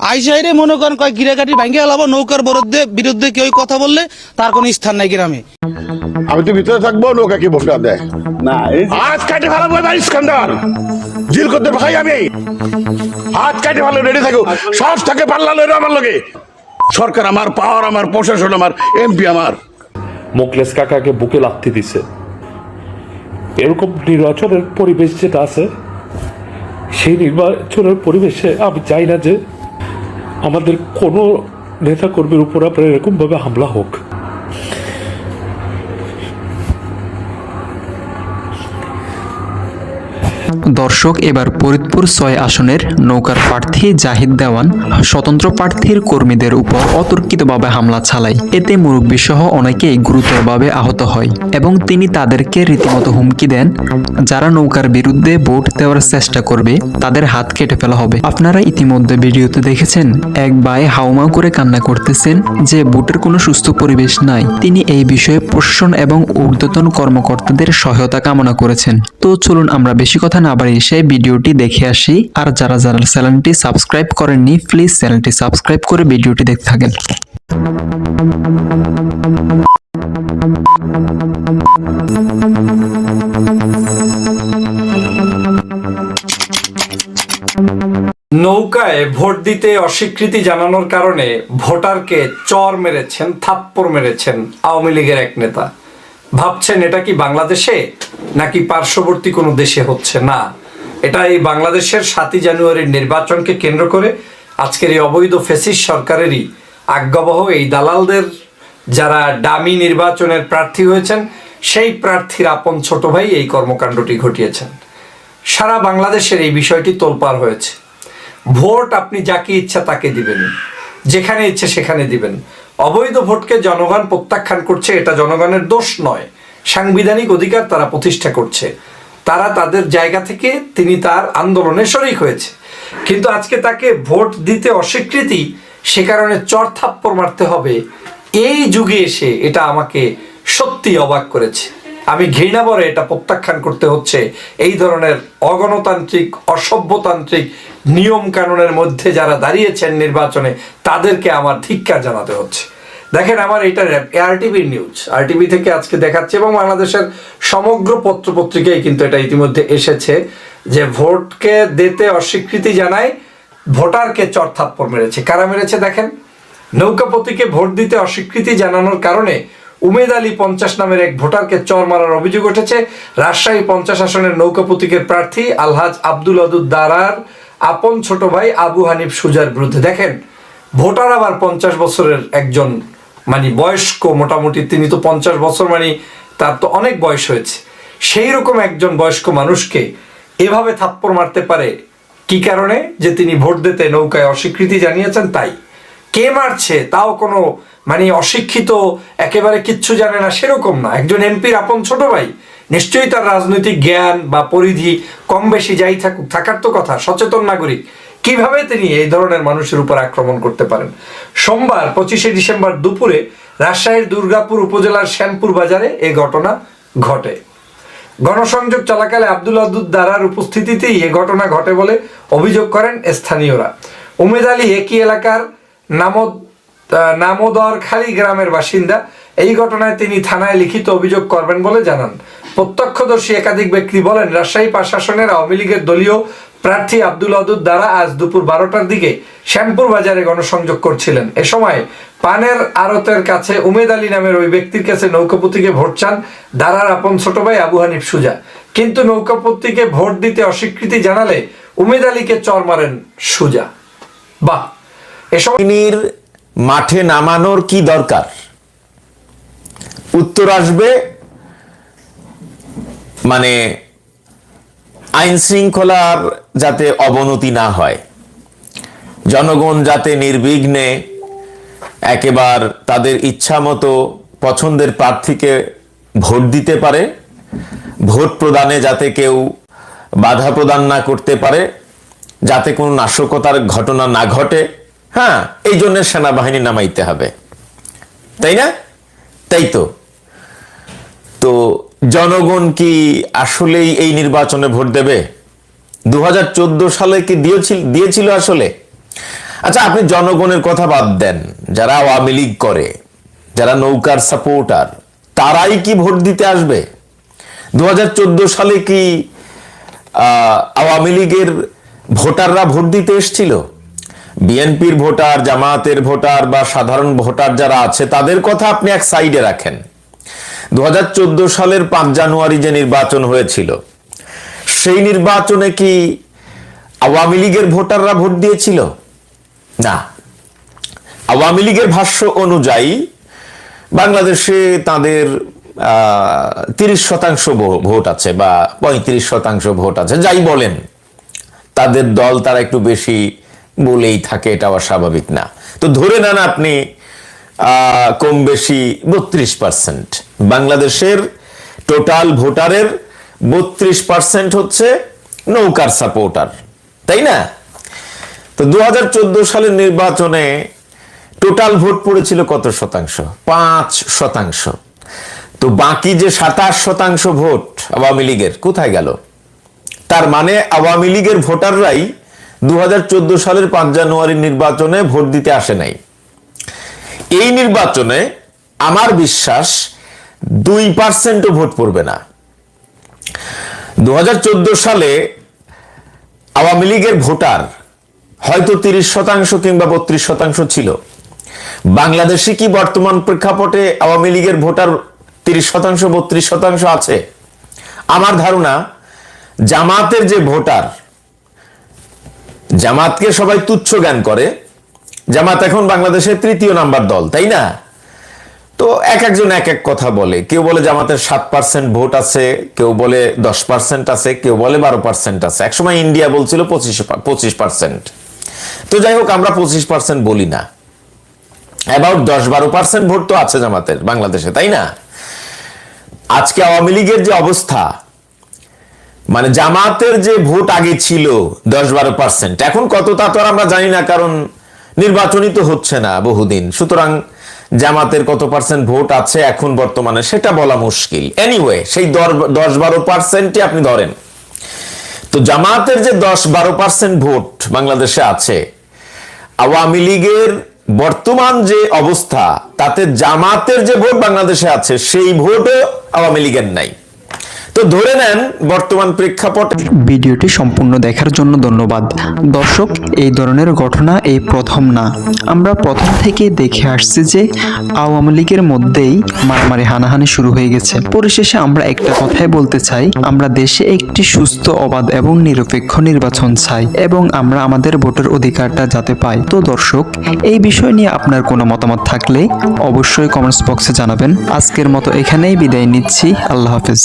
আইসাইরে মনে করেন কয় গিরাকাটি ভাঙ্গে আলাবো, নৌকার বিরুদ্ধে কেউ কথা বললে তার কোনো স্থান নাই গ্রামে। আমি তো ভিতরে থাকবো, নৌকা কি ভোটটা দেয় না। হাত কাটে ফেলাবো এবার ইস্কান্দার, জিল করতে ভাই আমি হাত কাটে ফেলো, রেডি থাকো, সাহস থাকে পাল্লা লইরো আমার লগে। সরকার আমার, পাওয়ার আমার, প্রশাসন আমার, এমপি আমার। মোকলেস কাকাকে বুকে লাথি দিছে। এরকম নির্বাচনের পরিবেশ যেটা আছে, সেই নির্বাচনের পরিবেশে আমি চাই না যে আমাদের কোনো নেতা কর্মীর উপর আপনার এরকম ভাবে হামলা হোক। দর্শক, এবার ফরিদপুর ৬ আসনের নৌকার প্রার্থী জাহিদ দেওয়ান স্বতন্ত্র প্রার্থীর কর্মীদের উপর অতর্কিতভাবে হামলা চালায়। এতে মুরব্বী সহ অনেকেই গুরুতরভাবে আহত হয় এবং তিনি তাদেরকে রীতিমতো হুমকি দেন, যারা নৌকার বিরুদ্ধে ভোট দেওয়ার চেষ্টা করবে তাদের হাত কেটে ফেলা হবে। আপনারা ইতিমধ্যে ভিডিওতে দেখেছেন, এক ভাই হাউমাউ করে কান্না করতেছেন যে ভোটের কোনো সুস্থ পরিবেশ নাই। তিনি এই বিষয়ে প্রশাসন এবং ঊর্ধ্বতন কর্মকর্তাদের সহায়তা কামনা করেছেন। তো চলুন আমরা বেশি কথা না বাড়িয়ে সেই ভিডিওটি দেখে আসি। আর যারা চ্যানেলটি সাবস্ক্রাইব করেননি, প্লিজ চ্যানেলটি সাবস্ক্রাইব করে ভিডিওটি দেখতে থাকেন। নৌকায় ভোট দিতে অস্বীকৃতি জানানোর কারণে ভোটারকে চর মেরেছেন, থাপ্পড় মেরেছেন আওয়ামী লীগের এক নেতা। ভাবছেন এটা কি বাংলাদেশে নাকি পার্শ্ববর্তী কোনো দেশে হচ্ছে? না, এটা এই বাংলাদেশের ৭ই জানুয়ারির নির্বাচনকে কেন্দ্র করে আজকের এই অবৈধ ফ্যাসিস্ট সরকারেরই আজ্ঞাবহ এই দালালদের যারা ডামি নির্বাচনের প্রার্থী হয়েছেন, সেই প্রার্থীর আপন ছোট ভাই এই কর্মকাণ্ডটি ঘটিয়েছেন। সারা বাংলাদেশের এই বিষয়টি তোলপাড় হয়েছে। ভোট আপনি যাকে ইচ্ছা তাকে দিবেন, যেখানে ইচ্ছে সেখানে দিবেন। অবৈধ ভোটকে জনগণ প্রত্যাখ্যান করছে, এটা জনগণের দোষ নয়, সাংবিধানিক অধিকার তারা প্রতিষ্ঠা করছে। তারা তাদের জায়গা থেকে তিনি তার আন্দোলনে শরিক হয়েছে, কিন্তু আজকে তাকে ভোট দিতে অস্বীকৃতি, সে কারণে চর থাপ্পড় মারতে হবে, এই যুগে এসে এটা আমাকে সত্যি অবাক করেছে। আমি ঘৃণাভরে এটা প্রত্যাখ্যান করতে হচ্ছে। এই ধরনের অগণতান্ত্রিক, অসভ্যতান্ত্রিক নিয়ম কানুনের মধ্যে যারা দাঁড়িয়েছেন নির্বাচনে, তাদেরকে আমার ধিক্কার জানাতে হচ্ছে। দেখেন, আমার এটা আরটিভির নিউজ, আরটিভি থেকে আজকে দেখাচ্ছে এবং বাংলাদেশের সমগ্র পত্রপত্রিকায় কিন্তু এটা ইতিমধ্যে এসেছে যে ভোটকে দিতে অস্বীকৃতি জানায়, ভোটারকে চর থাপ্পড় মেরেছে। কারা মেরেছে দেখেন, নৌকাপতিকে ভোট দিতে অস্বীকৃতি জানানোর কারণে উমেদ আলী ৫০ নামের এক ভোটারকে চর মারার অভিযোগ উঠেছে রাজশাহী ৫০ আসনের নৌকাপতিকের প্রার্থী আলহাজ আব্দুল ওয়াদুদ দারার আপন ছোট ভাই আবু হানিফ সুজার বিরুদ্ধে। দেখেন, ভোটার আবার ৫০ বছরের একজন বয়স্ক, মোটামুটি তিনি তো ৫০ বছর, তার তো অনেক বয়স হয়েছে। সেই রকম একজন বয়স্ক মানুষকে এভাবে থাপ্পড় মারতে পারে কি কারণে? যে তিনি ভোট দিতে নৌকায় অস্বীকৃতি জানিয়েছেন তাই। কে মারছে তাও কোনো অশিক্ষিত, একেবারে কিচ্ছু জানে না সেরকম না, একজন এমপির আপন ছোট ভাই। নিশ্চয়ই তার রাজনৈতিক জ্ঞান বা পরিধি কম বেশি যাই থাকুক, থাকার তো কথা, সচেতন নাগরিক। কিভাবে তিনি এই ধরনের মানুষের উপর আক্রমণ করতে পারেন? সোমবার ২৫শে ডিসেম্বর দুপুরে রাজশাহীর দুর্গাপুর উপজেলার শ্যামপুর বাজারে এই ঘটনা ঘটে। গণসংযোগ চলাকালে আব্দুল ওয়াদুদ দারার উপস্থিতিতেই এ ঘটনা ঘটে বলে অভিযোগ করেন স্থানীয়রা। উমেদ আলী একই এলাকার নামোদরখালী গ্রামের বাসিন্দা। এই ঘটনায় তিনি থানায় লিখিত অভিযোগ করবেন বলে জানান। প্রত্যক্ষদর্শী একাধিক ব্যক্তি বলেন, রাজশাহী প্রশাসনের আওয়ামী লীগের দলীয় প্রার্থী আব্দুল ওয়াদুদ দারা আজ দুপুর ১২টার দিকে শ্যামপুর বাজারে গণসংযোগ করছিলেন। এ সময় পানের আড়তের কাছে উমেদ আলী নামের ওই ব্যক্তির কাছে নৌকাপতিকে ভোট চান দারার আপন ছোট ভাই আবু হানিফ সুজা, কিন্তু নৌকাপতিকে ভোট দিতে অস্বীকৃতি জানালে উমেদ আলীকে চর মারেন সুজা। বাহ, এসব মাঠে নামানোর কি দরকার? উত্তর আসবে আইন শৃঙ্খলার যাতে অবনতি না হয়, জনগণ যাতে নির্বিঘ্নে একেবারে তাদের ইচ্ছা মতো পছন্দের প্রার্থীকে ভোট দিতে পারে, ভোট প্রদানে যাতে কেউ বাধা প্রদান না করতে পারে, যাতে কোনো নাশকতার ঘটনা না ঘটে। হ্যাঁ, এই জন্য সেনাবাহিনী নামাইতে হবে, তাই না? তাই তো। তো জনগণ কি আসলেই এই নির্বাচনে ভোট দেবে? ২০১৪ সালে কি দিয়েছিল আসলে? আচ্ছা, আপনি জনগণের কথা বাদ দেন, যারা আওয়ামী লীগ করে, যারা নৌকার সাপোর্টার, তারাই কি ভোট দিতে আসবে? 2014 সালে কি আওয়ামী লীগের ভোটাররা ভোট দিতে এসেছিল? বিএনপির ভোটার, জামায়াতের ভোটার বা সাধারণ ভোটার যারা আছে তাদের কথা আপনি এক সাইডে রাখেন। 2014 সালের 5 জানুয়ারি যে নির্বাচন হয়েছিল, সেই নির্বাচনে কি আওয়ামী লীগের ভোটাররা ভোট দিয়েছিল? না। আওয়ামী লীগের ভাষ্য অনুযায়ী বাংলাদেশে তাদের 30% ভোট আছে বা 35% ভোট আছে, যাই বলেন, তাদের দল তারা একটু বেশি বলেই থাকে, এটা অস্বাভাবিক না। তো ধরে নেন আপনি কম বেশি 32%। বাংলাদেশের টোটাল ভোটারের 32% হচ্ছে নৌকার সাপোর্টার, তাই না? তো 2014 সালের নির্বাচনে টোটাল ভোট পড়েছিল কত শতাংশ? 5%। তো বাকি যে 27% ভোট আওয়ামী লীগের কোথায় গেল? তার মানে আওয়ামী লীগের ভোটাররাই 2014 সালের 5 জানুয়ারির নির্বাচনে ভোট দিতে আসে নাই। এই নির্বাচনে আমার বিশ্বাস 2%ও ভোট পড়বে না। 2014 সালে আওয়ামী লীগের ভোটার হয়তো 30% কিংবা 32% ছিল। বাংলাদেশে কি বর্তমান প্রেক্ষাপটে আওয়ামী লীগের ভোটার 30% 32% আছে? আমার ধারণা জামাতের যে ভোটার, জামাতকে সবাই তুচ্ছ জ্ঞান করে, জামাত এখন বাংলাদেশের 3য় নাম্বার দল, তাই না? তো একজন এক এক কথা বলে, কেউ বলে জামাতের 7% ভোট আছে, কেউ বলে 10% আছে, কেউ বলে 12% আছে, একসময় ইন্ডিয়া বলছিল 25%। তো যাই হোক, আমরা 25% বলি না, অ্যাবাউট 10-12% ভোট তো আছে জামাতের বাংলাদেশে, তাই না? আজকে আওয়ামী লীগের যে অবস্থা, মানে জামাতের যে ভোট আগে ছিল 10-12%, এখন কত তা তো আমরা জানি না, কারণ নির্বাচনই তো হচ্ছে না বহুদিন। সুতরাং জামাতের কত পার্সেন্ট ভোট আছে এখন বর্তমানে সেটা বলা মুশকিল। এনিওয়ে, সেই 10-12% আপনি ধরেন। তো জামাতের যে 10-12% ভোট বাংলাদেশে আছে, আওয়ামী লীগের বর্তমান যে অবস্থা, তাতে জামাতের যে ভোট বাংলাদেশে আছে সেই ভোটও আওয়ামী লীগের নাই। তো ধরে নেন বর্তমান প্রেক্ষাপট। ভিডিওটি সম্পূর্ণ দেখার জন্য ধন্যবাদ। দর্শক, এই ধরনের ঘটনা এই প্রথম না, আমরা প্রথম থেকে দেখে আসছি যে আওয়ামী লীগের মধ্যেই মারামারি হানাহানি শুরু হয়ে গেছে। পরিশেষে আমরা একটা কথাই বলতে চাই, আমরা দেশে একটি সুস্থ, অবাধ এবং নিরপেক্ষ নির্বাচন চাই এবং আমরা আমাদের ভোটের অধিকারটা যাতে পাই। তো দর্শক, এই বিষয় নিয়ে আপনার কোনো মতামত থাকলে অবশ্যই কমেন্টস বক্সে জানাবেন। আজকের মতো এখানেই বিদায় নিচ্ছি। আল্লাহ হাফেজ।